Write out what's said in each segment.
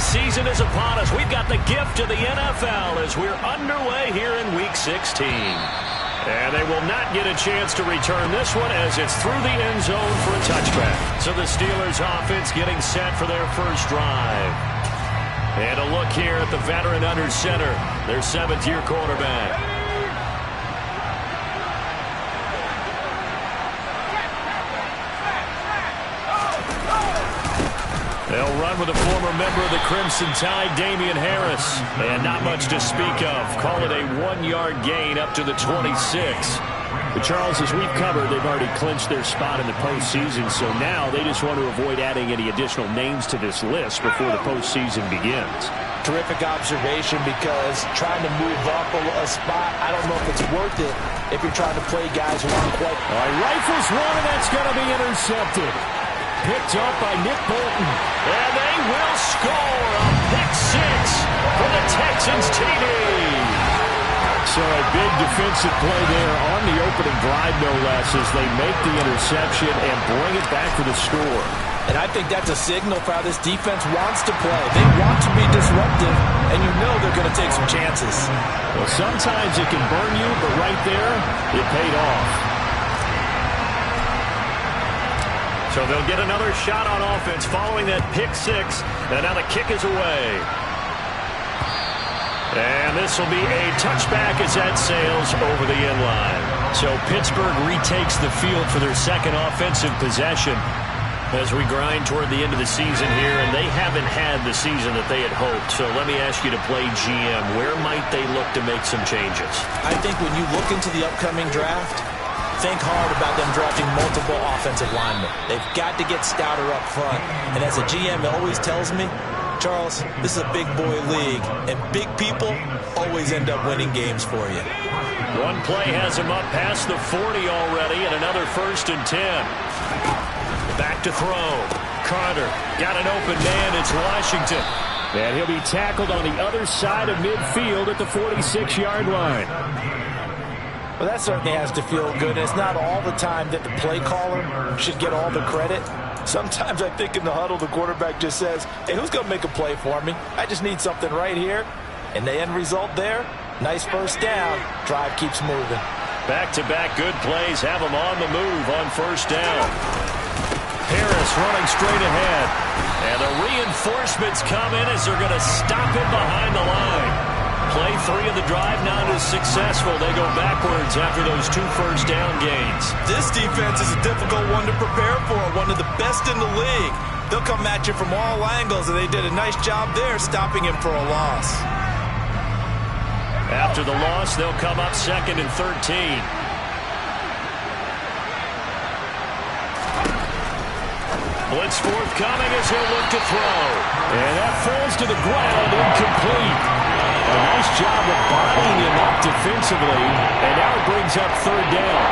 season is upon us. We've got the gift of the NFL as we're underway here in Week 16. And they will not get a chance to return this one as it's through the end zone for a touchback. So the Steelers offense getting set for their first drive. And a look here at the veteran under center, their seventh-year quarterback. They'll run with a former member of the Crimson Tide, Damian Harris. And not much to speak of. Call it a 1-yard gain up to the 26. But Charles, as we've covered, they've already clinched their spot in the postseason. So now they just want to avoid adding any additional names to this list before the postseason begins. Terrific observation, because trying to move up a spot, I don't know if it's worth it if you're trying to play guys who aren't quite. All right, rifles one, and that's going to be intercepted. Picked up by Nick Bolton. And they will score a pick six for the Texans TD. So a big defensive play there on the opening drive, no less, as they make the interception and bring it back for the score. And I think that's a signal for how this defense wants to play. They want to be disruptive, and you know they're going to take some chances. Well, sometimes it can burn you, but right there, it paid off. So they'll get another shot on offense following that pick six. And now the kick is away. And this will be a touchback as that sails over the end line. So Pittsburgh retakes the field for their second offensive possession as we grind toward the end of the season here. And they haven't had the season that they had hoped. So let me ask you to play GM. Where might they look to make some changes? I think when you look into the upcoming draft, think hard about them drafting multiple offensive linemen. They've got to get stouter up front. And as a GM always tells me, Charles, this is a big boy league, and big people always end up winning games for you. One play has him up past the 40 already, and another 1st and 10. Back to throw. Carter got an open man. It's Washington. And he'll be tackled on the other side of midfield at the 46-yard line. Well, that certainly has to feel good. And it's not all the time that the play caller should get all the credit. Sometimes I think in the huddle, the quarterback just says, hey, who's going to make a play for me? I just need something right here. And the end result there, nice first down. Drive keeps moving. Back-to-back good plays have them on the move on first down. Harris running straight ahead. And the reinforcements come in as they're going to stop him behind the line. Play 3 of the drive not as successful. They go backwards after those 2 first down gains. This defense is a difficult one to prepare for, one of the best in the league. They'll come at you from all angles, and they did a nice job there stopping him for a loss. After the loss, they'll come up 2nd and 13. Blitz forthcoming as he'll look to throw. And that falls to the ground, incomplete. A nice job of bodying him up defensively, and now it brings up 3rd down.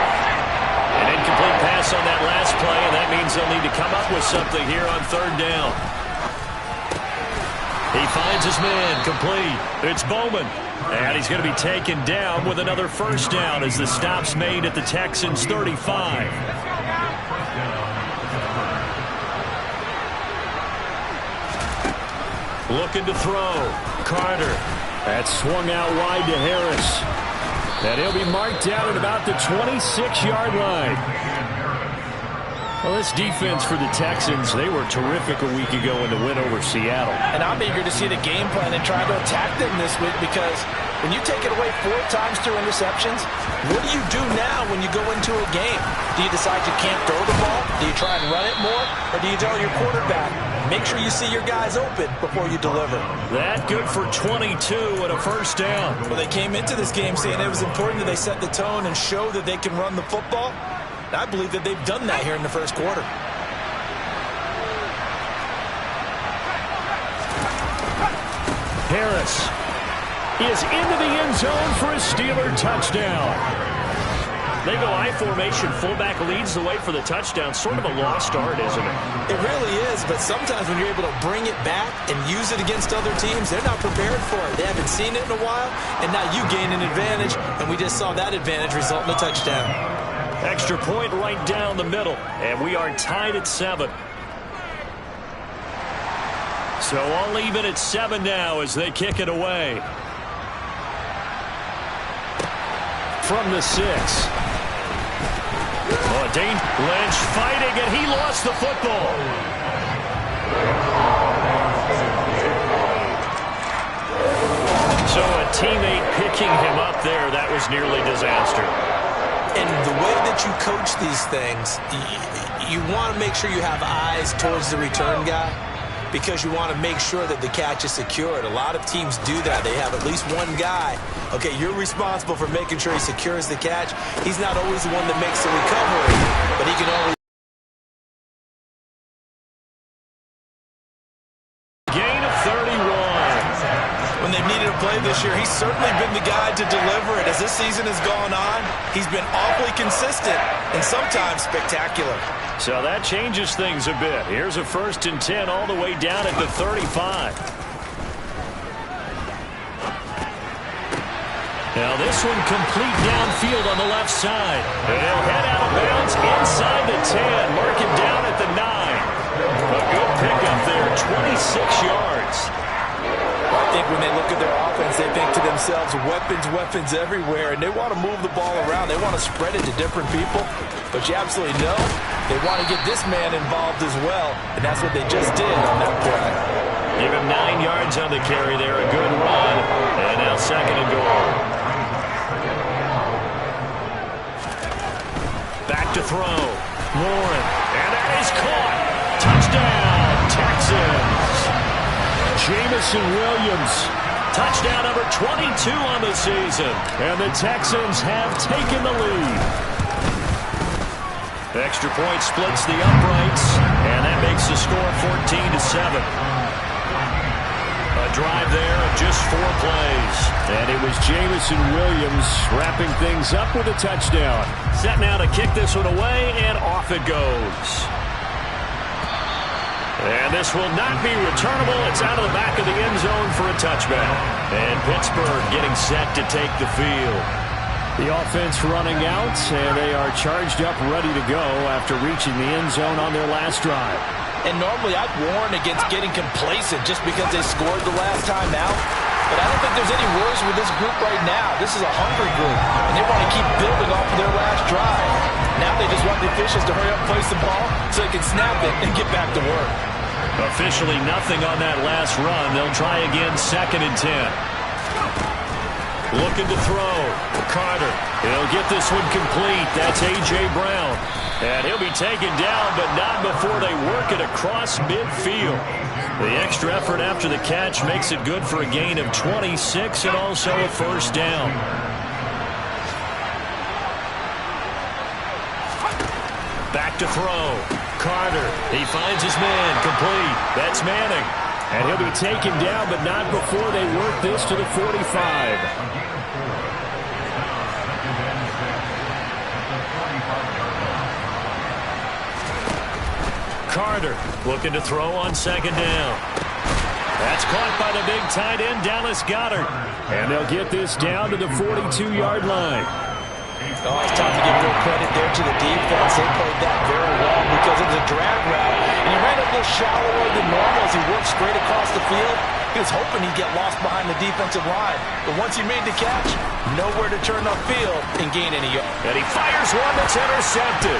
An incomplete pass on that last play, and that means they'll need to come up with something here on 3rd down. He finds his man, complete. It's Bowman, and he's going to be taken down with another first down as the stop's made at the Texans' 35. Looking to throw. Carter. That's swung out wide to Harris. And he'll be marked down at about the 26-yard line. Well, this defense for the Texans, they were terrific a week ago in the win over Seattle. And I'm eager to see the game plan and try to attack them this week, because when you take it away 4 times through interceptions, what do you do now when you go into a game? Do you decide you can't throw the ball? Do you try and run it more? Or do you tell your quarterback, make sure you see your guys open before you deliver? That good for 22 and a first down. Well, they came into this game saying it was important that they set the tone and show that they can run the football. And I believe that they've done that here in the first quarter. Harris is into the end zone for a Steeler touchdown. They go I formation, fullback leads the way for the touchdown. Sort of a lost art, isn't it? It really is, but sometimes when you're able to bring it back and use it against other teams, they're not prepared for it. They haven't seen it in a while, and now you gain an advantage, and we just saw that advantage result in a touchdown. Extra point right down the middle, and we are tied at 7. So all even at 7 now as they kick it away. From the 6. Oh, Dane Lynch fighting, and he lost the football. So a teammate picking him up there, that was nearly disaster. And the way that you coach these things, you want to make sure you have eyes towards the return guy because you want to make sure that the catch is secured. A lot of teams do that. They have at least one guy. Okay, you're responsible for making sure he secures the catch. He's not always the one that makes the recovery, but he can always. Gain of 31. When they've needed a play this year, he's certainly been the guy to deliver it. As this season has gone on, he's been awfully consistent and sometimes spectacular. So that changes things a bit. Here's a 1st and 10 all the way down at the 35. Now this one complete downfield on the left side. And he'll head out of bounds inside the 10. Mark him down at the 9. A good pickup there, 26 yards. I think when they look at their offense, they think to themselves, weapons everywhere, and they want to move the ball around. They want to spread it to different people, but you absolutely know they want to get this man involved as well, and that's what they just did on that play. Give him 9 yards on the carry there, a good run, and now 2nd and goal. Back to throw, Warren, and that is caught. Touchdown, Texans. Jameson Williams, touchdown number 22 on the season. And the Texans have taken the lead. The extra point splits the uprights, and that makes the score 14-7. A drive there of just 4 plays. And it was Jameson Williams wrapping things up with a touchdown. Set now to kick this one away, and off it goes. And this will not be returnable. It's out of the back of the end zone for a touchback. And Pittsburgh getting set to take the field. The offense running out, and they are charged up, ready to go after reaching the end zone on their last drive. And normally I'd warn against getting complacent just because they scored the last time out. But I don't think there's any worries with this group right now. This is a hungry group, and they want to keep building off of their last drive. Now they just want the officials to hurry up and place the ball so they can snap it and get back to work. Officially nothing on that last run. They'll try again, 2nd and 10. Looking to throw. Carter. He'll get this one complete. That's A.J. Brown. And he'll be taken down, but not before they work it across midfield. The extra effort after the catch makes it good for a gain of 26 and also a 1st down. Back to throw. Carter. He finds his man. Complete. That's Manning. And he'll be taken down, but not before they work this to the 45. Carter looking to throw on 2nd down. That's caught by the big tight end, Dallas Goedert. And they'll get this down to the 42-yard line. Oh, it's time to give real credit there to the defense. They played that very well because it was a drag route. And he ran a little shallower than normal as he worked straight across the field. He was hoping he'd get lost behind the defensive line. But once he made the catch, nowhere to turn upfield and gain any yards. And he fires one that's intercepted.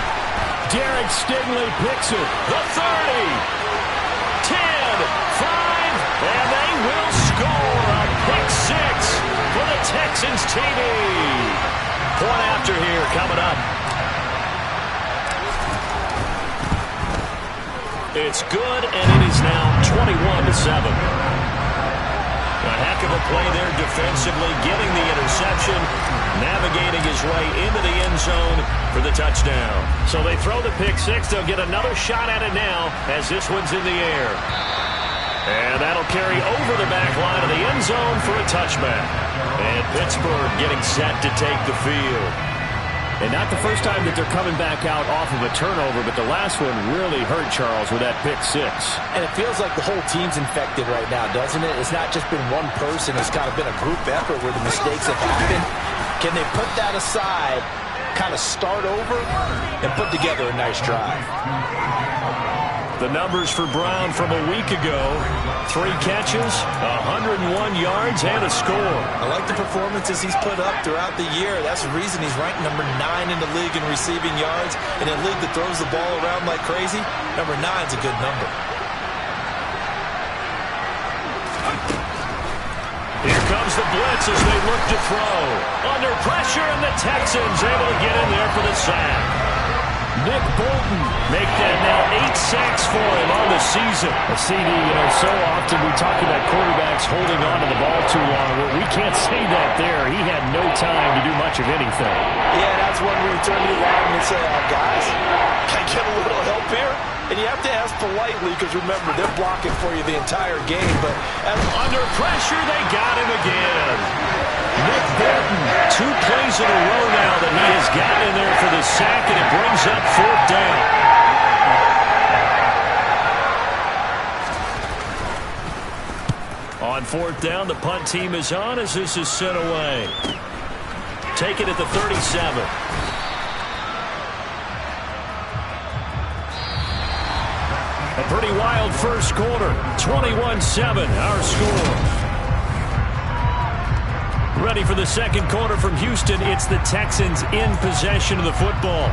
Derek Stingley picks it. The 30. 10. 5. And they will score a pick 6 for the Texans TD. Point after here coming up. It's good, and it is now 21-7. A heck of a play there defensively, getting the interception, navigating his way into the end zone for the touchdown. So they throw the pick 6. They'll get another shot at it now as this one's in the air. And that'll carry over the back line of the end zone for a touchback. And Pittsburgh getting set to take the field. And not the first time that they're coming back out off of a turnover, but the last one really hurt Charles with that pick 6. And it feels like the whole team's infected right now, doesn't it? It's not just been one person. It's kind of been a group effort where the mistakes have happened. Can they put that aside, kind of start over, and put together a nice drive? The numbers for Brown from a week ago: 3 catches, 101 yards, and a score. I like the performances he's put up throughout the year. That's the reason he's ranked number 9 in the league in receiving yards. In a league that throws the ball around like crazy, number 9's a good number. Here comes the blitz as they look to throw. Under pressure, and the Texans able to get in there for the sack. Nick Bolton make that now 8 sacks for him on the season. CD, so often we talk about quarterbacks holding on to the ball too long. Well, we can't say that there. He had no time to do much of anything. Yeah, that's when we turn to the line and say, guys, can I get a little help here? And you have to ask politely because, remember, they're blocking for you the entire game. But under pressure, they got him again. Nick Bolton, 2 plays in a row now that he has gotten in there for the sack, and it brings up 4th down. On 4th down, the punt team is on as this is sent away. Take it at the 37. A pretty wild first quarter. 21-7, our score. Ready for the second quarter from Houston. It's the Texans in possession of the football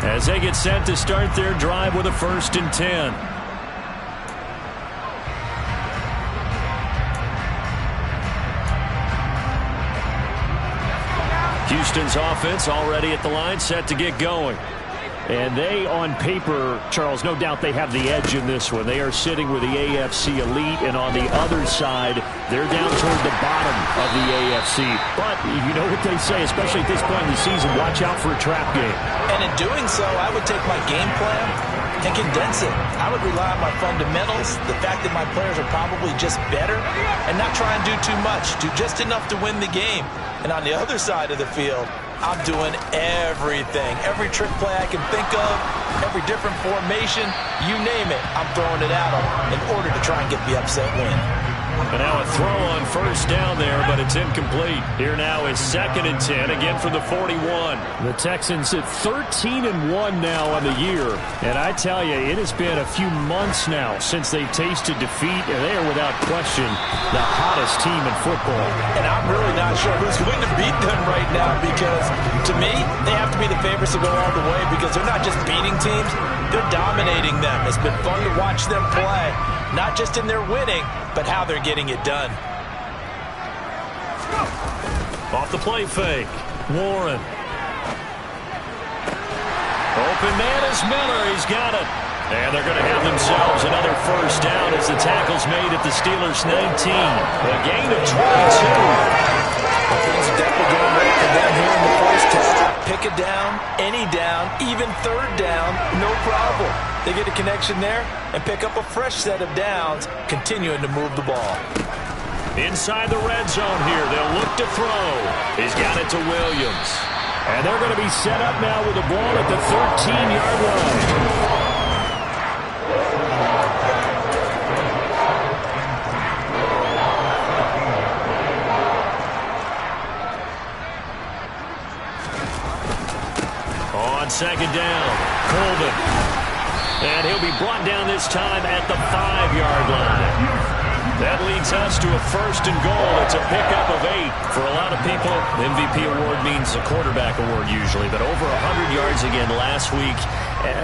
as they get set to start their drive with a 1st and 10. Houston's offense already at the line, set to get going. And they, on paper, Charles, no doubt they have the edge in this one. They are sitting with the AFC elite, and on the other side, they're down toward the bottom of the AFC. But you know what they say, especially at this point in the season, watch out for a trap game. And in doing so, I would take my game plan and condense it. I would rely on my fundamentals, the fact that my players are probably just better, and not try and do too much. Do just enough to win the game. And on the other side of the field, I'm doing everything. Every trick play I can think of, every different formation, you name it, I'm throwing it at them in order to try and get the upset win. And now a throw on 1st down there, but it's incomplete. Here now is 2nd and 10, again from the 41. The Texans at 13-1 now on the year. And I tell you, it has been a few months now since they've tasted defeat, and they are without question the hottest team in football. And I'm really not sure who's going to beat them right now because, to me, they have to be the favorites to go all the way because they're not just beating teams, they're dominating them. It's been fun to watch them play, not just in their winning, but how they're getting it done. Off the play fake. Warren. Open man is Miller. He's got it. And they're going to have themselves another 1st down as the tackle's made at the Steelers' 19. A gain of 22. Things are definitely going right for them here in the first half. Pick a down, any down, even 3rd down, no problem. They get a connection there and pick up a fresh set of downs, continuing to move the ball. Inside the red zone here, they'll look to throw. He's got it to Williams. And they're going to be set up now with the ball at the 13-yard line. On 2nd down, Coleman. And he'll be brought down this time at the 5-yard line. That leads us to a 1st and goal. It's a pickup of 8. For a lot of people, the MVP award means a quarterback award usually, but over 100 yards again last week.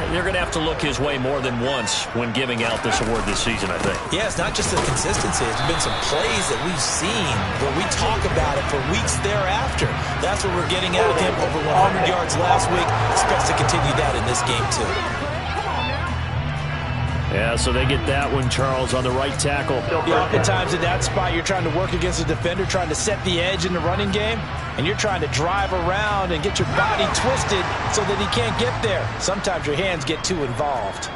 They're going to have to look his way more than once when giving out this award this season, I think. Yeah, it's not just the consistency. It's been some plays that we've seen where we talk about it for weeks thereafter. That's what we're getting out of him. Over 100 yards last week. Expects to continue that in this game, too. Yeah, so they get that one, Charles, on the right tackle. Yeah, oftentimes in that spot, you're trying to work against a defender, trying to set the edge in the running game, and you're trying to drive around and get your body twisted so that he can't get there. Sometimes your hands get too involved.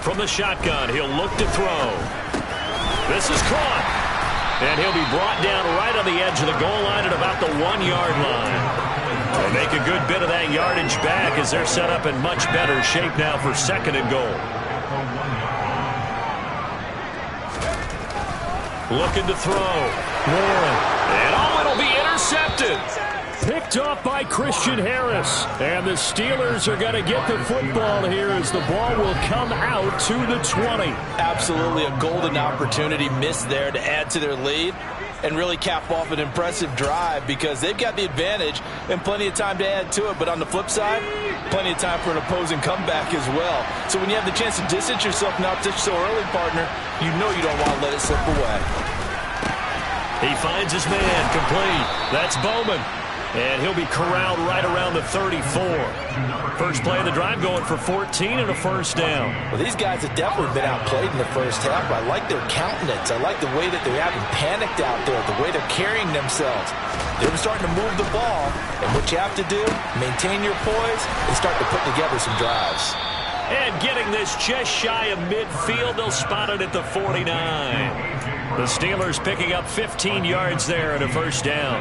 From the shotgun, he'll look to throw. This is caught. And he'll be brought down right on the edge of the goal line at about the 1-yard line. They make a good bit of that yardage back as they're set up in much better shape now for 2nd and goal. Looking to throw. Warren. And it'll be intercepted. Picked off by Christian Harris. And the Steelers are going to get the football here as the ball will come out to the 20. Absolutely a golden opportunity missed there to add to their lead and really cap off an impressive drive because they've got the advantage and plenty of time to add to it. But on the flip side, plenty of time for an opposing comeback as well. So when you have the chance to distance yourself from that so early, partner, you know you don't want to let it slip away. He finds his man complete. That's Bowman. And he'll be corralled right around the 34. First play of the drive going for 14 and a first down. Well, these guys have definitely been outplayed in the first half. I like their countenance. I like the way that they haven't panicked out there, the way they're carrying themselves. They're starting to move the ball. And what you have to do, maintain your poise and start to put together some drives. And getting this just shy of midfield, they'll spot it at the 49. The Steelers picking up 15 yards there and a first down.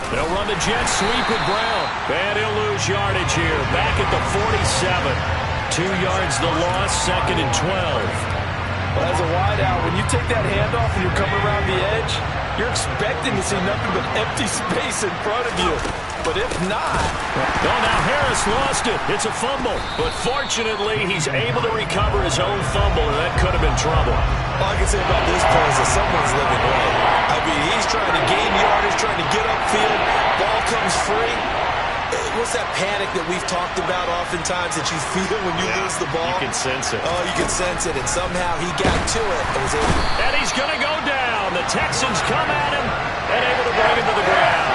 They'll run the jet sweep with Brown. And he'll lose yardage here. Back at the 47. 2 yards the loss, second and 12. Well, as a wideout, when you take that handoff and you're coming around the edge, you're expecting to see nothing but empty space in front of you. But if not... Oh, now Harris lost it. It's a fumble. But fortunately, he's able to recover his own fumble, and that could have been trouble. All I can say about this play is that someone's living right. I mean, he's trying to gain yardage, trying to get upfield. Ball comes free. What's that panic that we've talked about oftentimes that you feel when you lose the ball? You can sense it. Oh, you can sense it. And somehow he got to it and was able. And he's going to go down. The Texans come at him and able to bring him to the ground.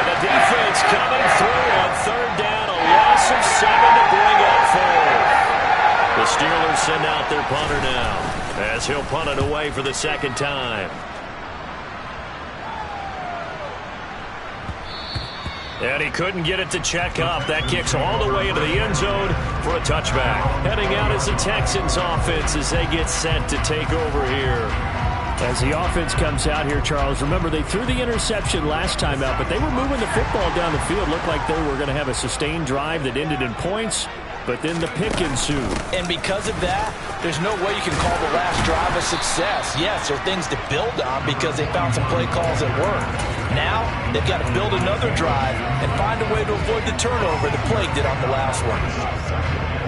And the defense coming through on third down. A loss of 7 to bring up fourth. The Steelers send out their punter now as he'll punt it away for the second time. And he couldn't get it to check up. That kicks all the way into the end zone for a touchback. Heading out is the Texans offense as they get set to take over here. As the offense comes out here, Charles, remember they threw the interception last time out, but they were moving the football down the field. Looked like they were going to have a sustained drive that ended in points, but then the pick ensued. And because of that, there's no way you can call the last drive a success. Yes, there are things to build on because they found some play calls that work. Now, they've got to build another drive and find a way to avoid the turnover the plague did on the last one.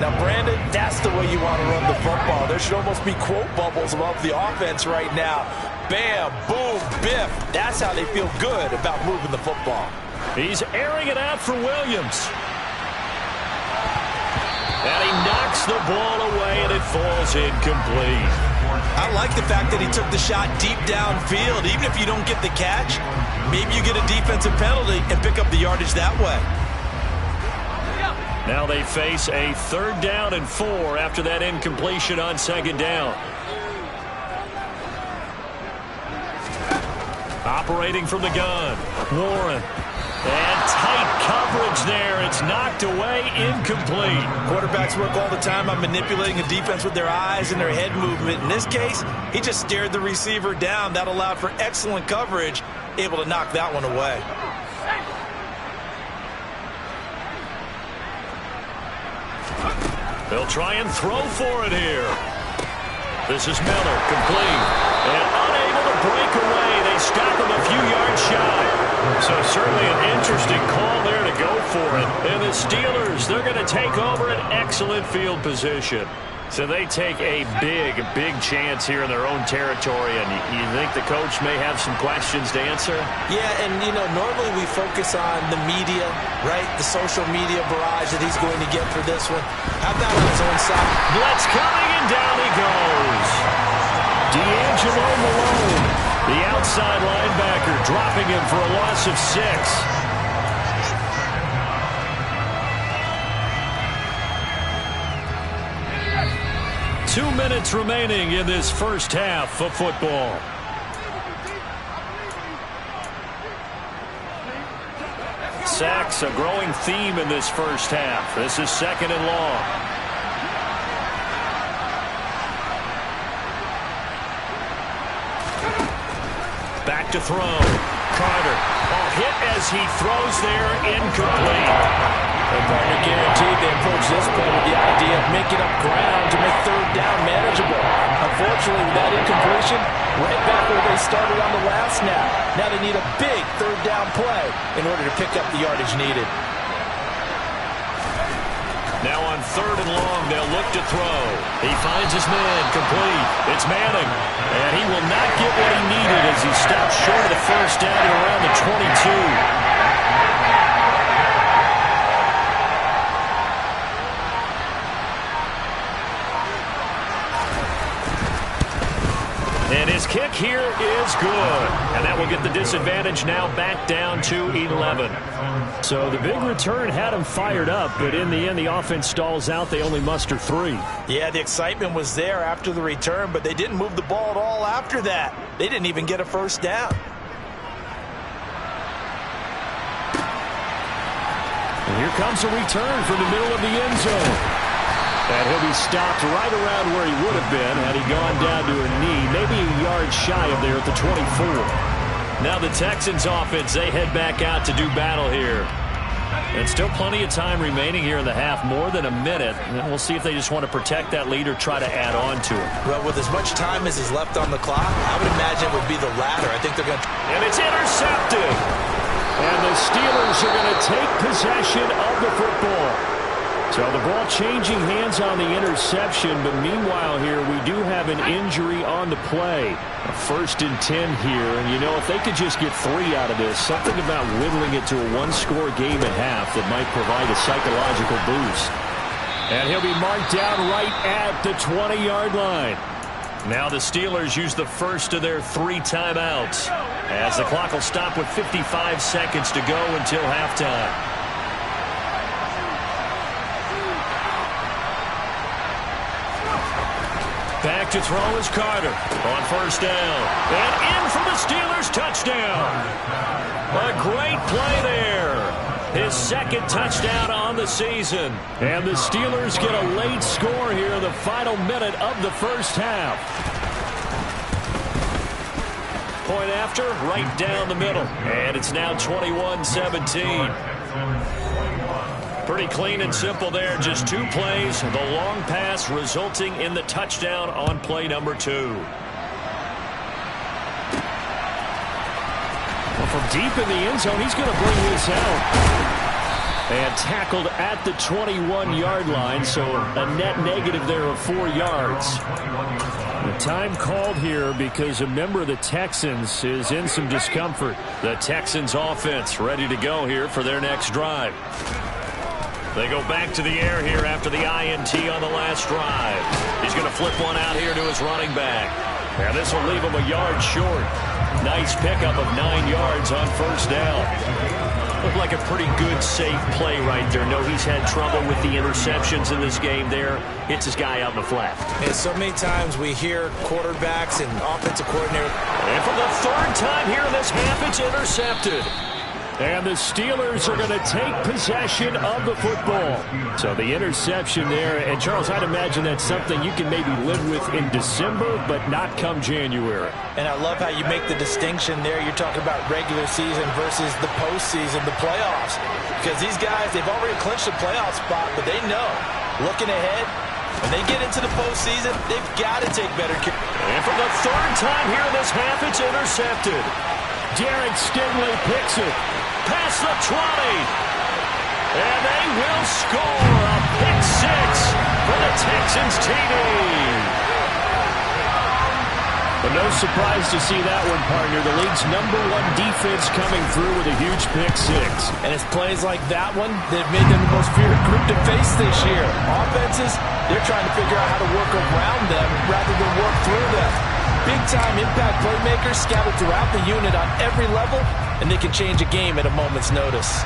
Now, Brandon, that's the way you want to run the football. There should almost be quote bubbles above the offense right now. Bam, boom, biff. That's how they feel good about moving the football. He's airing it out for Williams. And he knocks the ball away, and it falls incomplete. I like the fact that he took the shot deep downfield. Even if you don't get the catch, maybe you get a defensive penalty and pick up the yardage that way. Now they face a 3rd down and 4 after that incompletion on 2nd down. Operating from the gun, Warren. And tight coverage there. It's knocked away, incomplete. Quarterbacks work all the time on manipulating a defense with their eyes and their head movement. In this case, he just stared the receiver down. That allowed for excellent coverage, able to knock that one away. They'll try and throw for it here. This is Miller, complete. And unable to break away. They stop him a few yards shy. So certainly an interesting call there to go for it. And the Steelers, they're going to take over an excellent field position. So they take a big chance here in their own territory. And you think the coach may have some questions to answer? Yeah, and, you know, normally we focus on the media, right? The social media barrage that he's going to get for this one. How about on his own side? Blitz coming, and down he goes. D'Angelo Malone, the outside linebacker, dropping him for a loss of 6. 2 minutes remaining in this first half of football. Sacks, a growing theme in this first half. This is 2nd and long. Back to throw. Carter. Oh, hit as he throws there, incomplete. And partner, guaranteed they approach this play with the idea of making up ground to make third down manageable. Unfortunately, with that incompletion, right back where they started on the last snap. Now they need a big third down play in order to pick up the yardage needed. Now on third and long, they'll look to throw. He finds his man, complete. It's Manning. And he will not get what he needed as he stops short of the first down at around the 22. And his kick here is good. And that will get the disadvantage now back down to 11. So the big return had him fired up, but in the end, the offense stalls out. They only muster 3. Yeah, the excitement was there after the return, but they didn't move the ball at all after that. They didn't even get a first down. And here comes a return from the middle of the end zone. And he'll be stopped right around where he would have been had he gone down to a knee, maybe a yard shy of there at the 24. Now the Texans offense, they head back out to do battle here. And still plenty of time remaining here in the half, more than a minute. And we'll see if they just want to protect that lead or try to add on to it. Well, with as much time as is left on the clock, I would imagine it would be the latter. I think they're going to... And it's intercepted. And the Steelers are going to take possession of the football. So the ball changing hands on the interception, but meanwhile here we do have an injury on the play. A 1st and 10 here, and you know, if they could just get 3 out of this, something about whittling it to a 1-score game at half that might provide a psychological boost. And he'll be marked down right at the 20-yard line. Now the Steelers use the first of their 3 timeouts, as the clock will stop with 55 seconds to go until halftime. Back to throw is Carter on first down. And in for the Steelers touchdown. A great play there. His 2nd touchdown on the season. And the Steelers get a late score here in the final minute of the first half. Point after, right down the middle. And it's now 21-17. Pretty clean and simple there. Just 2 plays. The long pass resulting in the touchdown on play number 2. Well, from deep in the end zone, he's going to bring this out. And tackled at the 21-yard line, so a net negative there of 4 yards. The time called here because a member of the Texans is in some discomfort. The Texans offense ready to go here for their next drive. They go back to the air here after the INT on the last drive. He's going to flip one out here to his running back. And this will leave him a yard short. Nice pickup of 9 yards on first down. Looked like a pretty good, safe play right there. No, he's had trouble with the interceptions in this game there. Hits his guy out in the flat. And so many times we hear quarterbacks and offensive coordinators. And for the 3rd time here in this half, it's intercepted. And the Steelers are going to take possession of the football. So the interception there. And, Charles, I'd imagine that's something you can maybe live with in December, but not come January. And I love how you make the distinction there. You're talking about regular season versus the postseason, the playoffs. Because these guys, they've already clinched a playoff spot, but they know, looking ahead, when they get into the postseason, they've got to take better care. And for the 3rd time here in this half, it's intercepted. Derek Stingley picks it. Past the 20. And they will score a pick 6 for the Texans TD. But no surprise to see that one, partner. The league's #1 defense coming through with a huge pick 6. And it's plays like that one that have made them the most feared group to face this year. Offenses, they're trying to figure out how to work around them rather than work through them. Big-time impact playmakers scattered throughout the unit on every level, and they can change a game at a moment's notice.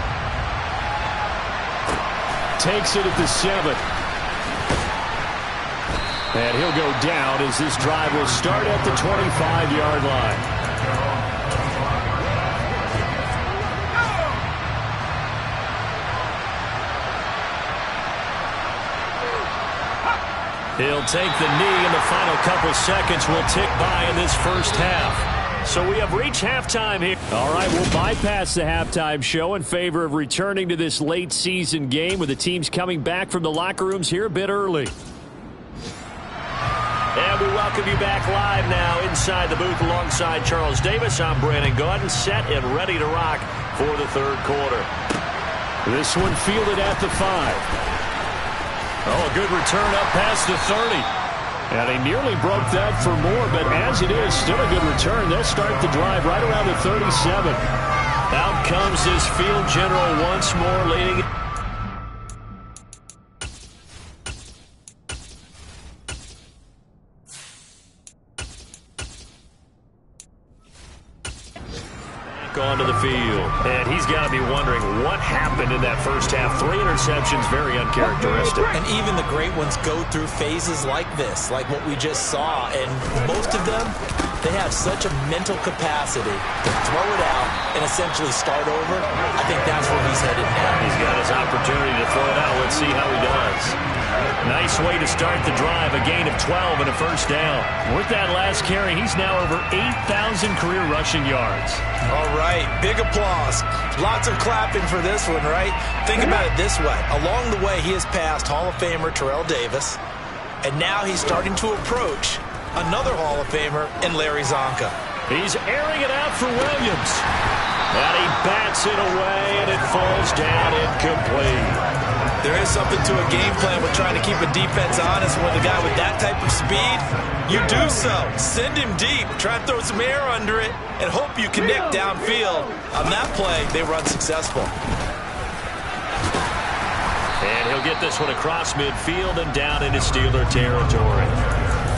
Takes it at the 7. And he'll go down as this drive will start at the 25-yard line. He'll take the knee, and the final couple seconds will tick by in this first half. So we have reached halftime here. All right, we'll bypass the halftime show in favor of returning to this late season game with the teams coming back from the locker rooms here a bit early. And we welcome you back live now inside the booth alongside Charles Davis. I'm Brandon Gaudin, set and ready to rock for the third quarter. This one fielded at the 5. Oh, a good return up past the 30. And they nearly broke that for more, but as it is, still a good return. They'll start the drive right around the 37. Out comes this field general once more, leading. Onto the field, and he's got to be wondering what happened in that first half. 3 interceptions, very uncharacteristic. And even the great ones go through phases like this, like what we just saw, and most of them, they have such a mental capacity to throw it out and essentially start over. I think that's where he's headed now. He's got his opportunity to throw it out. Let's see how he does. Nice way to start the drive, a gain of 12 and a first down. With that last carry, he's now over 8,000 career rushing yards. All right, big applause. Lots of clapping for this one, right? Think about it this way. Along the way, he has passed Hall of Famer Terrell Davis, and now he's starting to approach another Hall of Famer in Larry Zonka. He's airing it out for Williams. And he bats it away, and it falls down incomplete. There is something to a game plan with trying to keep a defense honest with a guy with that type of speed. You do so. Send him deep. Try and throw some air under it and hope you connect downfield. On that play, they were unsuccessful. And he'll get this one across midfield and down into Steeler territory.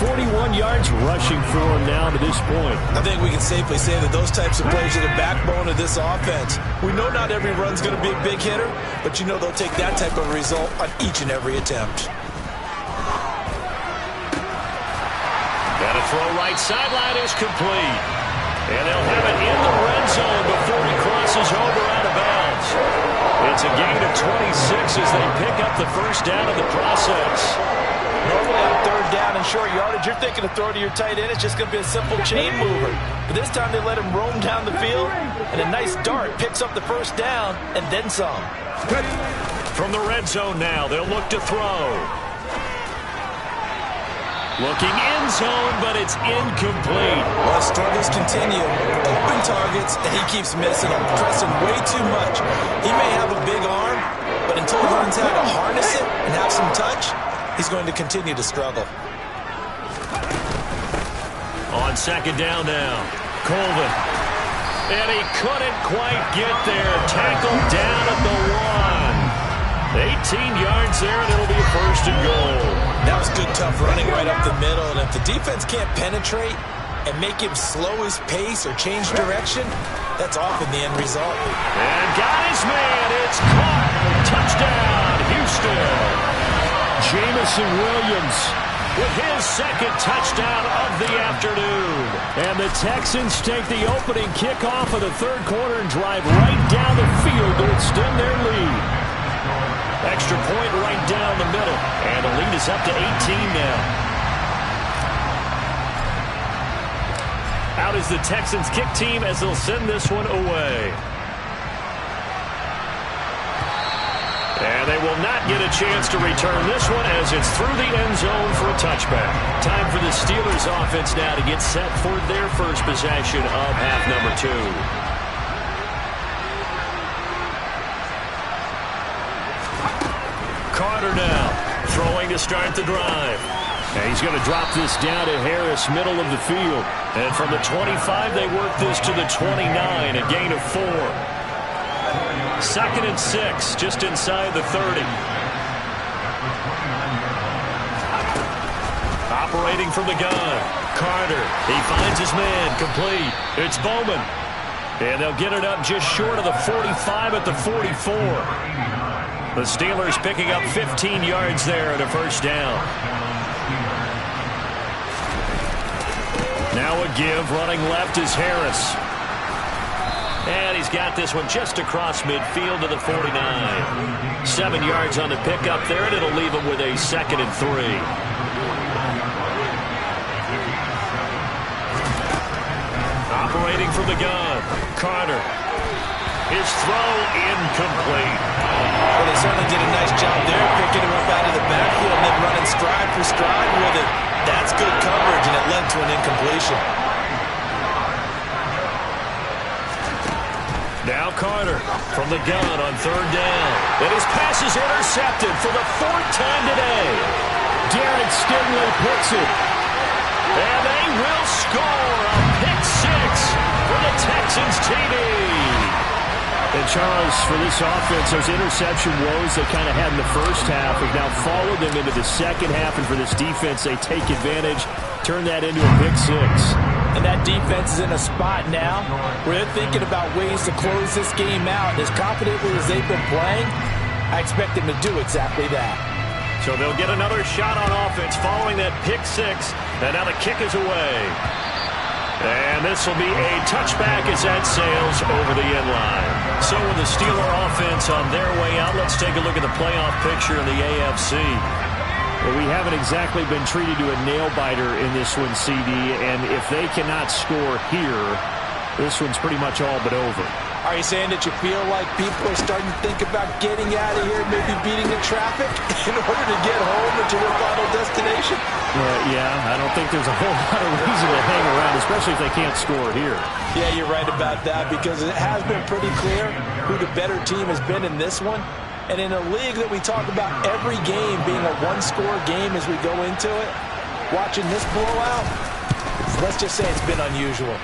41 yards rushing for him now to this point. I think we can safely say that those types of plays are the backbone of this offense. We know not every run's going to be a big hitter, but you know they'll take that type of result on each and every attempt. Got a throw right sideline is complete. And they'll have it in the red zone before he crosses over out of bounds. It's a gain of 26 as they pick up the first down of the process. Normally on third down and short yardage, you're thinking of throwing to your tight end. It's just going to be a simple chain mover. But this time they let him roam down the field, and a nice dart picks up the first down and then some. From the red zone now, they'll look to throw. Looking end zone, but it's incomplete. Well, struggles continue. Open targets, and he keeps missing them, pressing way too much. He may have a big arm, but until he learns how to harness it and have some touch, he's going to continue to struggle. On second down now, Colvin. And he couldn't quite get there. Tackled down at the 1. 18 yards there, and it'll be a first and goal. That was good, tough running right up the middle. And if the defense can't penetrate and make him slow his pace or change direction, that's often the end result. And got his man. It's caught. Touchdown, Houston. Jameson Williams with his second touchdown of the afternoon. And the Texans take the opening kickoff of the third quarter and drive right down the field to extend their lead. Extra point right down the middle. And the lead is up to 18 now. Out is the Texans kick team as they'll send this one away. And they will not get a chance to return this one as it's through the end zone for a touchback. Time for the Steelers offense now to get set for their first possession of half number 2. Carter now throwing to start the drive. And he's going to drop this down to Harris, middle of the field. And from the 25, they work this to the 29, a gain of 4. 2nd and 6, just inside the 30. Operating from the gun, Carter. He finds his man, complete. It's Bowman. And they'll get it up just short of the 45 at the 44. The Steelers picking up 15 yards there and a first down. Now a give, running left is Harris. And he's got this one just across midfield to the 49. 7 yards on the pickup there, and it'll leave him with a 2nd and 3. waiting from the gun. Carter. His throw incomplete. Well, they certainly did a nice job there, picking him up out of the backfield and then running stride for stride with it. That's good coverage, and it led to an incompletion. Now Carter from the gun on third down. And his pass is intercepted for the fourth time today. Derek Stingley picks it. And they will score a pick six for the Texans TD. And Charles, for this offense, those interception woes they kind of had in the first half have now followed them into the second half. And for this defense, they take advantage, turn that into a pick six. And that defense is in a spot now where they're thinking about ways to close this game out. As confidently as they've been playing, I expect them to do exactly that. So they'll get another shot on offense following that pick six. And now the kick is away. And this will be a touchback as that sails over the end line. So with the Steeler offense on their way out, let's take a look at the playoff picture in the AFC. Well, we haven't exactly been treated to a nail-biter in this one, CD, and if they cannot score here, this one's pretty much all but over. Are you saying that you feel like people are starting to think about getting out of here, maybe beating the traffic in order to get home or to their final destination? Yeah, I don't think there's a whole lot of reason to hang around, especially if they can't score here. Yeah, you're right about that, because it has been pretty clear who the better team has been in this one. And in a league that we talk about every game being a one-score game as we go into it, watching this blowout, let's just say it's been unusual.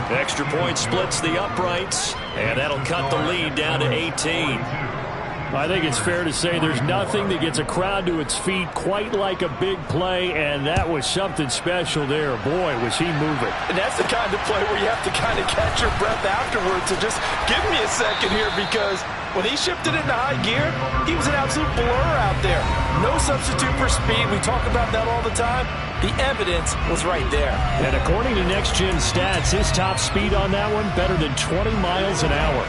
Extra point splits the uprights, and that'll cut the lead down to 18. I think it's fair to say there's nothing that gets a crowd to its feet quite like a big play, and that was something special there. Boy, was he moving. And that's the kind of play where you have to kind of catch your breath afterwards. So just give me a second here, because when he shifted into high gear, he was an absolute blur out there. No substitute for speed. We talk about that all the time. The evidence was right there. And according to Next Gen Stats, his top speed on that one, better than 20 miles an hour.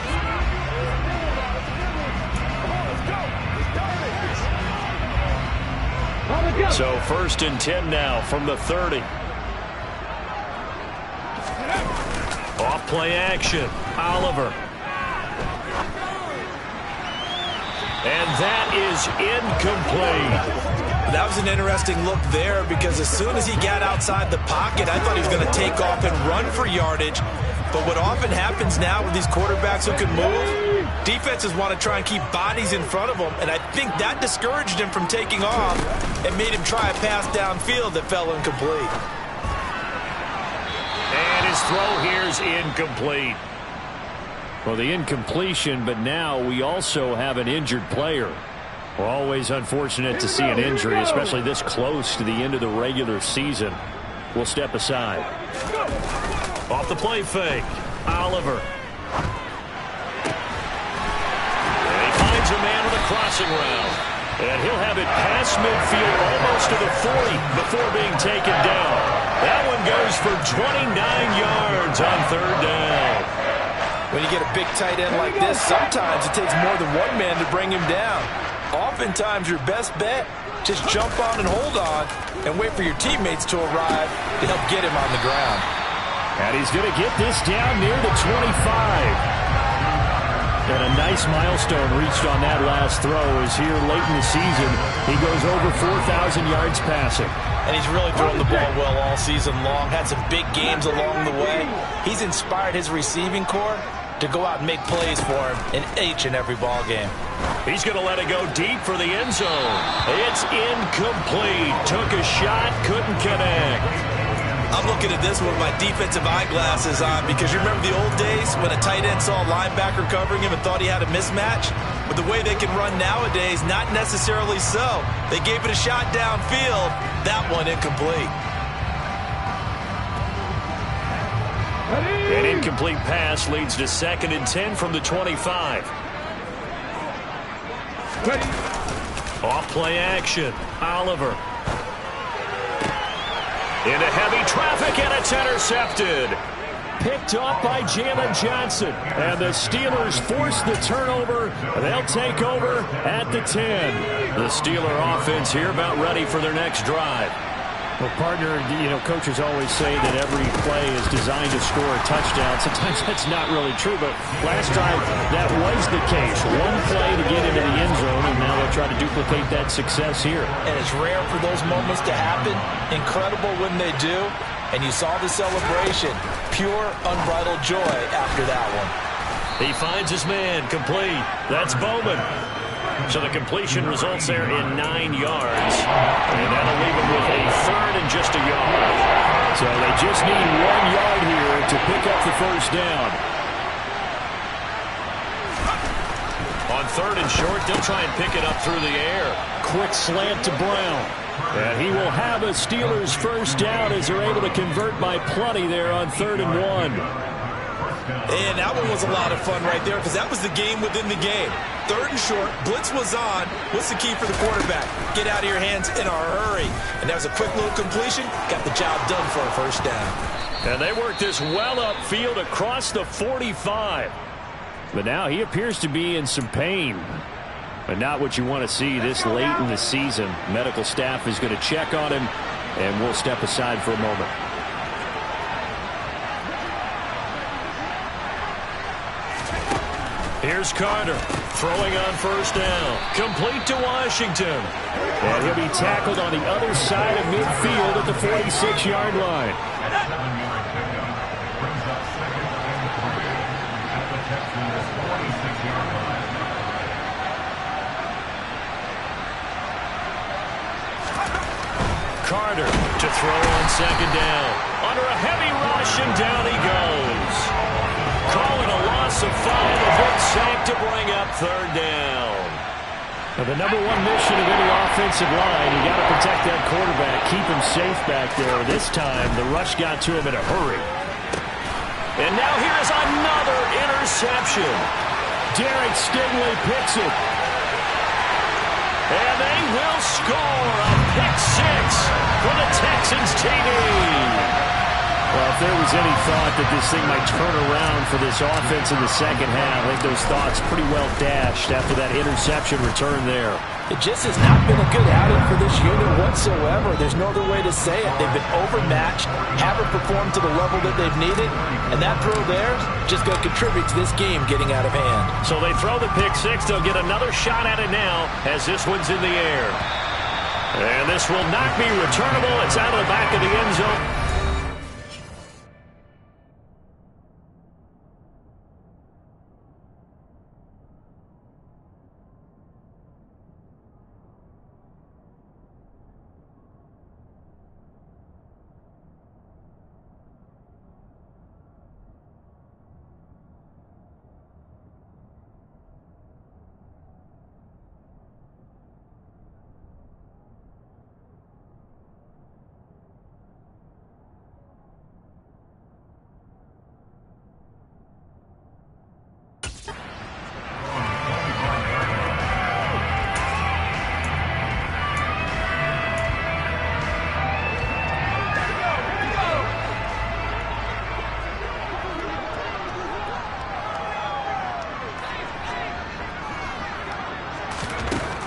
So 1st and 10 now from the 30. Off play action. Oliver. And that is incomplete. That was an interesting look there, because as soon as he got outside the pocket, I thought he was going to take off and run for yardage. But what often happens now with these quarterbacks who can move, defenses want to try and keep bodies in front of them, and I think that discouraged him from taking off and made him try a pass downfield that fell incomplete. And his throw here's incomplete. Well, the incompletion, but now we also have an injured player. Well, always unfortunate to see an injury, especially this close to the end of the regular season. We'll step aside. Off the play fake. Oliver. And he finds a man with a crossing route. And he'll have it past midfield almost to the 40 before being taken down. That one goes for 29 yards on third down. When you get a big tight end like this, sometimes it takes more than one man to bring him down. Oftentimes, your best bet, just jump on and hold on and wait for your teammates to arrive to help get him on the ground. And he's going to get this down near the 25. And a nice milestone reached on that last throw, as here late in the season, he goes over 4,000 yards passing. And he's really thrown the ball well all season long, had some big games along the way. He's inspired his receiving corps to go out and make plays for him in each and every ball game. He's going to let it go deep for the end zone. It's incomplete. Took a shot, couldn't connect. I'm looking at this with my defensive eyeglasses on, because you remember the old days when a tight end saw a linebacker covering him and thought he had a mismatch? But the way they can run nowadays, not necessarily so. They gave it a shot downfield. That one incomplete. An incomplete pass leads to 2nd and 10 from the 25. Off play action. Oliver. Into heavy traffic, and it's intercepted. Picked off by Jalen Johnson. And the Steelers force the turnover. They'll take over at the 10. The Steeler offense here about ready for their next drive. Well, partner, coaches always say that every play is designed to score a touchdown. Sometimes that's not really true, but last time that was the case. One play to get into the end zone, and now they'll try to duplicate that success here. And it's rare for those moments to happen. Incredible when they do. And you saw the celebration. Pure, unbridled joy after that one. He finds his man, complete. That's Bowman. So the completion results there in 9 yards. And that'll leave him with a third and just a yard. So they just need 1 yard here to pick up the first down. On third and short, they'll try and pick it up through the air. Quick slant to Brown. And he will have a Steelers first down as they're able to convert by plenty there on 3rd and 1. And that one was a lot of fun right there because that was the game within the game. 3rd and short, blitz was on. What's the key for the quarterback? Get out of your hands in a hurry. And that was a quick little completion. Got the job done for a first down. And they worked this well upfield across the 45. But now he appears to be in some pain. But not what you want to see this late in the season. Medical staff is going to check on him, and we'll step aside for a moment. Here's Carter throwing on first down. Complete to Washington. And he'll be tackled on the other side of midfield at the 46-yard line. Carter to throw on second down. Under a heavy rush, and down he goes. Calling a loss of 5, a good sack to bring up third down. Now, the number one mission of any offensive line, you got to protect that quarterback, keep him safe back there. This time, the rush got to him in a hurry. And now here is another interception. Derek Stingley picks it. And they will score a pick 6 for the Texans TD. Well, if there was any thought that this thing might turn around for this offense in the second half, I think those thoughts pretty well dashed after that interception return there. It just has not been a good outing for this unit whatsoever. There's no other way to say it. They've been overmatched, haven't performed to the level that they've needed, and that throw there just going to contribute to this game getting out of hand. So they throw the pick 6. They'll get another shot at it now as this one's in the air. And this will not be returnable. It's out of the back of the end zone.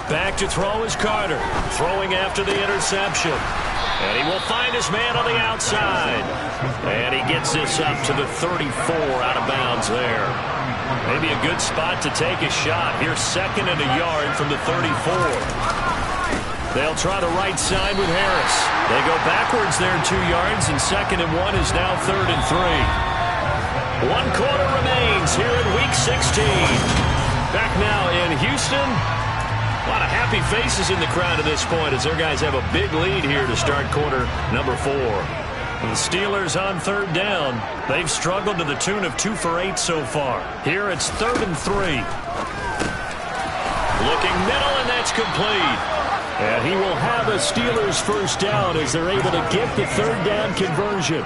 Back to throw is Carter, throwing after the interception. And he will find his man on the outside. And he gets this up to the 34 out of bounds there. Maybe a good spot to take a shot. Here's 2nd and a yard from the 34. They'll try the right side with Harris. They go backwards there 2 yards, and 2nd and 1 is now 3rd and 3. 1 quarter remains here in Week 16. Back now in Houston. A lot of happy faces in the crowd at this point as their guys have a big lead here to start quarter number 4. The Steelers on 3rd down. They've struggled to the tune of 2 for 8 so far. Here it's 3rd and 3. Looking middle, and that's complete. And he will have a Steelers first down as they're able to get the 3rd down conversion.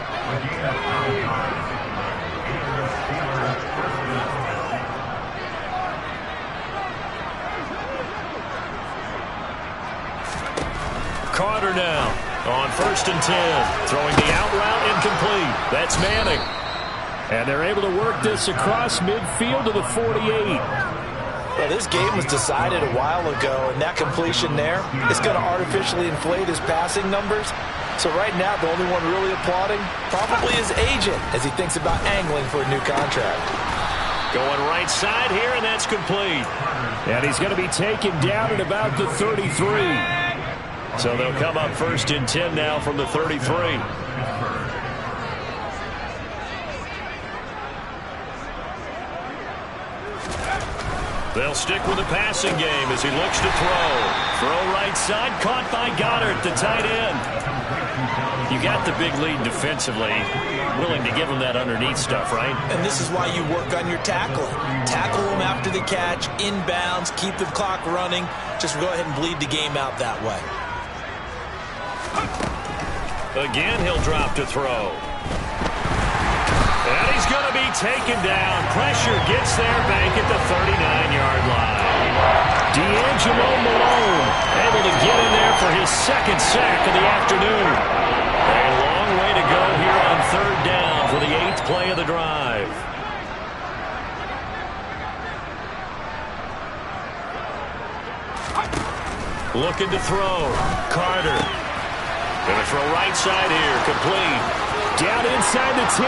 Carter now on 1st and 10. Throwing the out route, incomplete. That's Manning. And they're able to work this across midfield to the 48. Well, this game was decided a while ago, and that completion there is going to artificially inflate his passing numbers. So right now, the only one really applauding probably his agent as he thinks about angling for a new contract. Going right side here, and that's complete. And he's going to be taken down at about the 33. So they'll come up 1st and 10 now from the 33. They'll stick with the passing game as he looks to throw. Throw right side, caught by Goddard, the tight end. You got the big lead defensively, willing to give him that underneath stuff, right? And this is why you work on your tackling. Tackle him after the catch, inbounds, keep the clock running. Just go ahead and bleed the game out that way. Again, he'll drop to throw. And he's going to be taken down. Pressure gets there, Bank at the 39-yard line. D'Angelo Malone able to get in there for his 2nd sack of the afternoon. A long way to go here on 3rd down for the 8th play of the drive. Looking to throw. Carter. Going to throw right side here. Complete. Down inside the 10.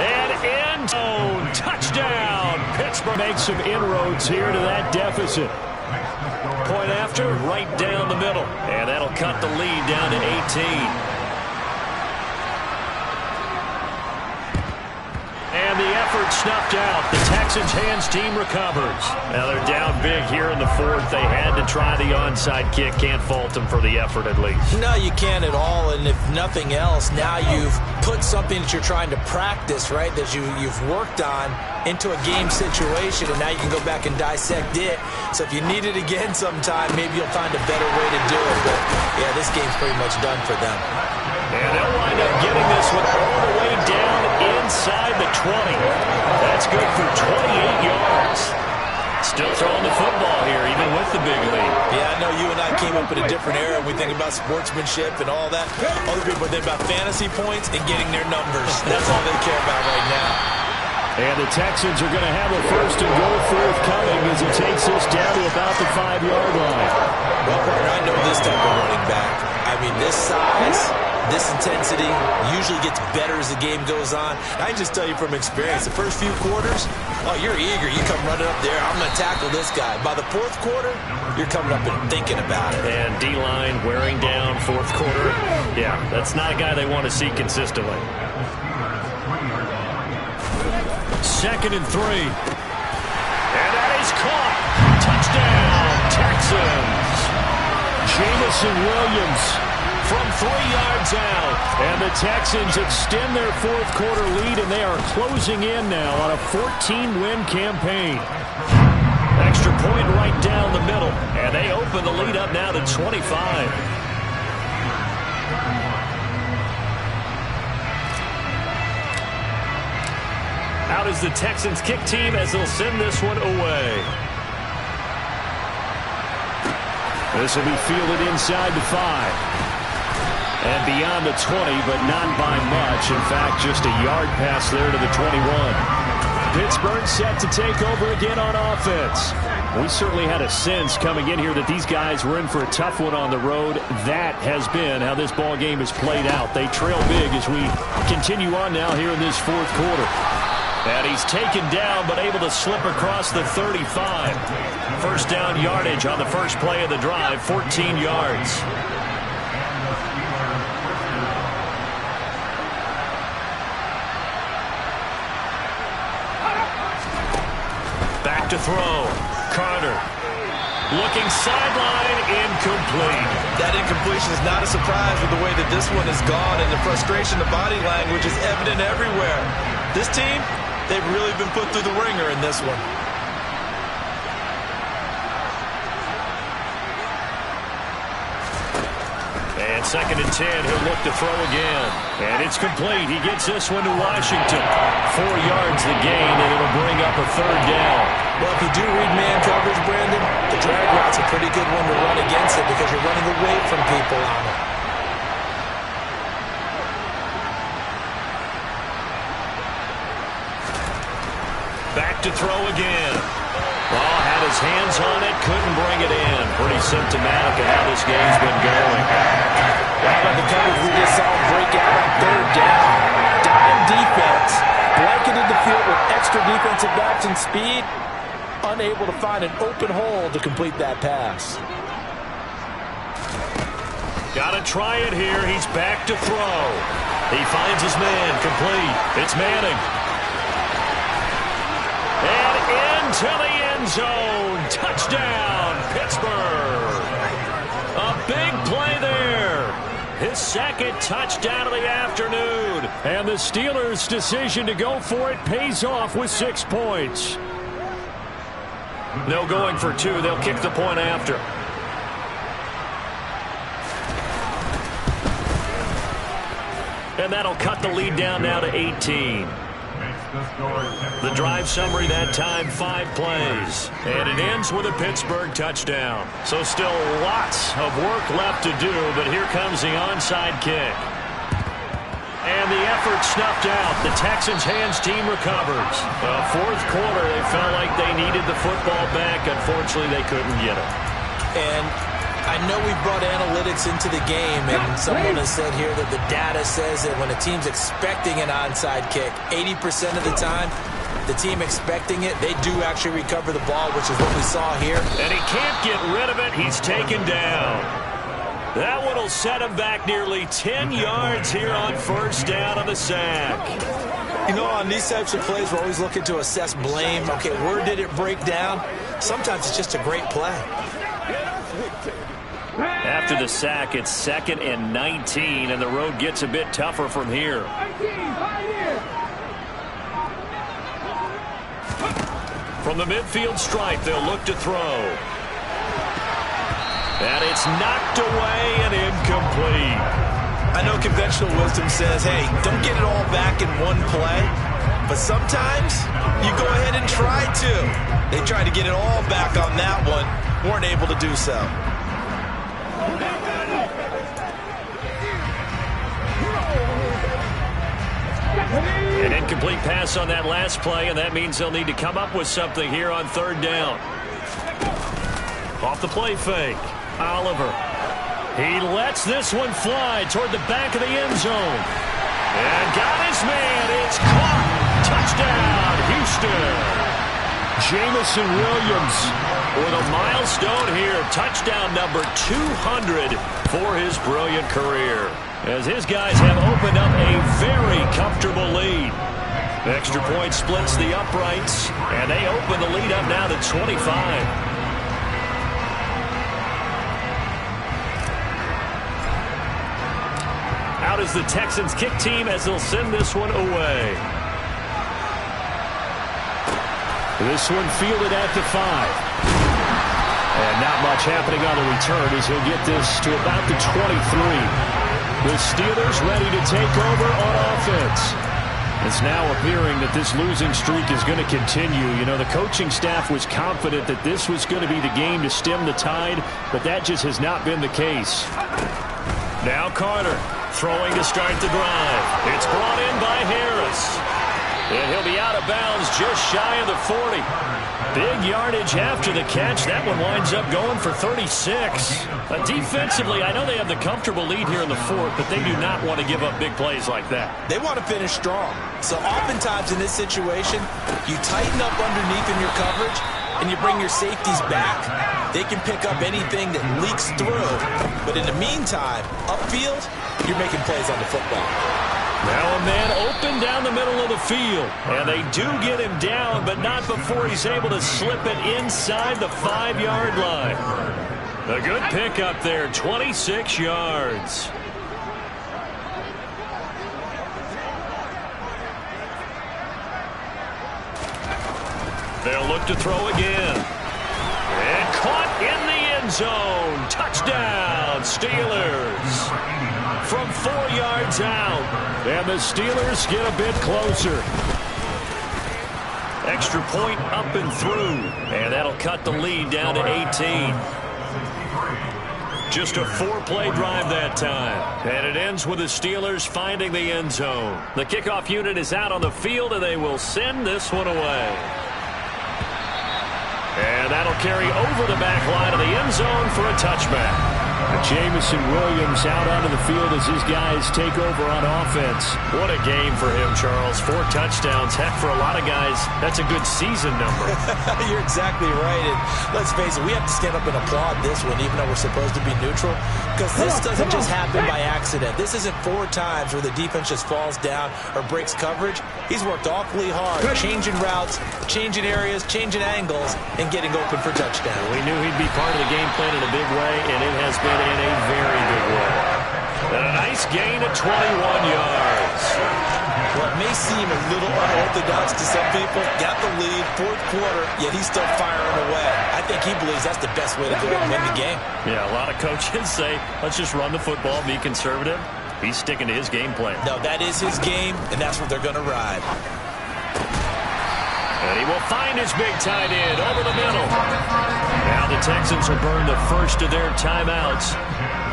And end zone. Touchdown. Pittsburgh makes some inroads here to that deficit. Point after, right down the middle. And that'll cut the lead down to 18. And the effort snuffed out. The Texans' hands team recovers. Now they're down big here in the 4th. They had to try the onside kick. Can't fault them for the effort at least. No, you can't at all. And if nothing else, now you've put something that you're trying to practice, right, that you've worked on into a game situation, and now you can go back and dissect it. So if you need it again sometime, maybe you'll find a better way to do it. But, yeah, this game's pretty much done for them. And they'll wind up getting this one all the way down inside the 20. That's good for 28 yards. Still throwing the football here, even with the big lead. Yeah, I know you and I came up in a different era. We think about sportsmanship and all that. Other people think about fantasy points and getting their numbers. That's all they care about right now. And the Texans are going to have a 1st and goal forthcoming as it takes us down to about the 5-yard line. Well, partner, I know this type of running back. I mean, this size, this intensity usually gets better as the game goes on. I can just tell you from experience, the first few quarters, oh, you're eager. You come running up there, I'm going to tackle this guy. By the 4th quarter, you're coming up and thinking about it. And D-line wearing down 4th quarter. Yeah, that's not a guy they want to see consistently. 2nd and 3. And that is caught. Touchdown, Texans. Jameson Williams from 3 yards out. And the Texans extend their 4th quarter lead, and they are closing in now on a 14-win campaign. Extra point right down the middle. And they open the lead up now to 25. Out is the Texans kick team as they'll send this one away. This will be fielded inside the 5. And beyond the 20, but not by much. In fact, just a yard pass there to the 21. Pittsburgh set to take over again on offense. We certainly had a sense coming in here that these guys were in for a tough one on the road. That has been how this ball game has played out. They trail big as we continue on now here in this 4th quarter. And he's taken down, but able to slip across the 35. 1st down yardage on the first play of the drive, 14 yards. Back to throw. Carter. Looking sideline, incomplete. That incompletion is not a surprise with the way that this one has gone, and the frustration, the body language is evident everywhere. This team, they've really been put through the ringer in this one. And 2nd and 10, he'll look to throw again. And it's complete. He gets this one to Washington. 4 yards the gain, and it'll bring up a 3rd down. Well, if you do read man coverage, Brandon, the drag route's a pretty good one to run against it because you're running away from people on it. Back to throw again. Ball had his hands on it, couldn't bring it in. Pretty symptomatic of how this game's been going. How about the coverage we just saw break out on third down? Dime defense, blanketed the field with extra defensive backs and speed, unable to find an open hole to complete that pass. Got to try it here. He's back to throw. He finds his man, complete. It's Manning. And into the end zone. Touchdown, Pittsburgh. A big play there. His second touchdown of the afternoon. And the Steelers' decision to go for it pays off with 6 points. No going for 2. They'll kick the point after. And that'll cut the lead down now to 18. The drive summary that time, 5 plays. And it ends with a Pittsburgh touchdown. So still lots of work left to do, but here comes the onside kick. And the effort snuffed out. The Texans' hands team recovers. Fourth quarter, they felt like they needed the football back. Unfortunately, they couldn't get it. And I know we brought analytics into the game, and someone has said here that the data says that when a team's expecting an onside kick, 80% of the time, the team expecting it, they do actually recover the ball, which is what we saw here. And he can't get rid of it. He's taken down. That one will set him back nearly 10 yards here on first down on the sack. You know, on these types of plays, we're always looking to assess blame. Okay, where did it break down? Sometimes it's just a great play. After the sack, it's 2nd and 19, and the road gets a bit tougher from here. From the midfield stripe, they'll look to throw. And it's knocked away and incomplete. I know conventional wisdom says, hey, don't get it all back in one play. But sometimes you go ahead and try to. They tried to get it all back on that one. Weren't able to do so. An incomplete pass on that last play, and that means they'll need to come up with something here on third down. Off the play fake, Oliver. He lets this one fly toward the back of the end zone. And got his man. It's caught. Touchdown, Houston. Jameson Williams with a milestone here. Touchdown number 200 for his brilliant career, as his guys have opened up a very comfortable lead. Extra point splits the uprights, and they open the lead up now to 25. Out is the Texans kick team as they'll send this one away. This one fielded at the 5. And not much happening on the return as he'll get this to about the 23. The Steelers ready to take over on offense. It's now appearing that this losing streak is going to continue. You know, the coaching staff was confident that this was going to be the game to stem the tide, but that just has not been the case. Now Carter throwing to start the drive. It's brought in by Harris. And he'll be out of bounds just shy of the 40. Big yardage after the catch. That one winds up going for 36. Defensively, I know they have the comfortable lead here in the fourth, but they do not want to give up big plays like that. They want to finish strong. So oftentimes in this situation, you tighten up underneath in your coverage, and you bring your safeties back. They can pick up anything that leaks through. But in the meantime, upfield, you're making plays on the football. Now a man open down the middle of the field. And they do get him down, but not before he's able to slip it inside the 5-yard line. A good pickup there, 26 yards. They'll look to throw again. And caught in the end zone. Touchdown, Steelers. From 4 yards out. And the Steelers get a bit closer. Extra point up and through. And that'll cut the lead down to 18. Just a 4-play drive that time. And it ends with the Steelers finding the end zone. The kickoff unit is out on the field, and they will send this one away. And that'll carry over the back line of the end zone for a touchback. Jamison Williams out onto the field as his guys take over on offense. What a game for him, Charles. 4 touchdowns. Heck, for a lot of guys, that's a good season number. You're exactly right. And let's face it, we have to stand up and applaud this one, even though we're supposed to be neutral, because this doesn't just happen by accident. This isn't 4 times where the defense just falls down or breaks coverage. He's worked awfully hard, changing routes, changing areas, changing angles, and getting open for touchdown. We knew he'd be part of the game plan in a big way, and it has been in a very big way. And a nice gain of 21 yards. Well, it may seem a little unorthodox to some people. Got the lead, 4th quarter, yet he's still firing away. I think he believes that's the best way to go and win the game. Yeah, a lot of coaches say, let's just run the football, be conservative. He's sticking to his game plan. No, that is his game, and that's what they're going to ride. And he will find his big tight end over the middle. Now the Texans will burn the first of their timeouts.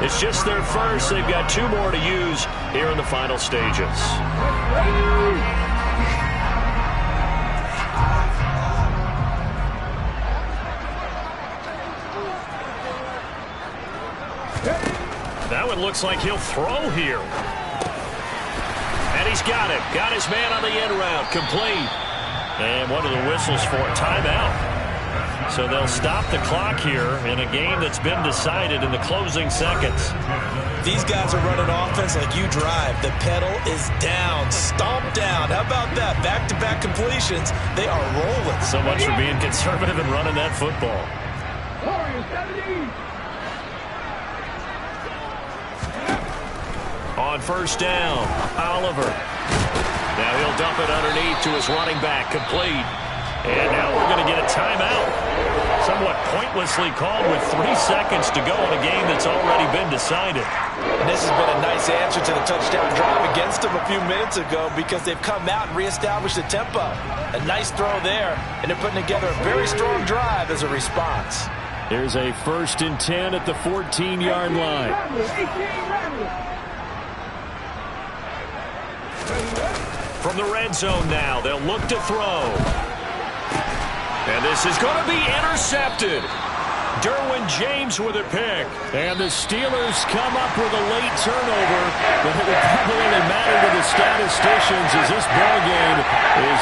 It's just their first. They've got 2 more to use here in the final stages. Now it looks like he'll throw here. And he's got it. Got his man on the end route. Complete. And what are the whistles for? Timeout. So they'll stop the clock here in a game that's been decided in the closing seconds. These guys are running offense like you drive. The pedal is down, stomped down. How about that? Back-to-back completions. They are rolling. So much for being conservative and running that football. On first down, Oliver. Now he'll dump it underneath to his running back, complete. And now we're going to get a timeout. Somewhat pointlessly called with 3 seconds to go in a game that's already been decided. And this has been a nice answer to the touchdown drive against them a few minutes ago, because they've come out and reestablished the tempo. A nice throw there, and they're putting together a very strong drive as a response. There's a 1st and 10 at the 14-yard line. From the red zone now, they'll look to throw. And this is going to be intercepted. Derwin James with a pick. And the Steelers come up with a late turnover, but it will probably only matter to the statisticians as this ball game is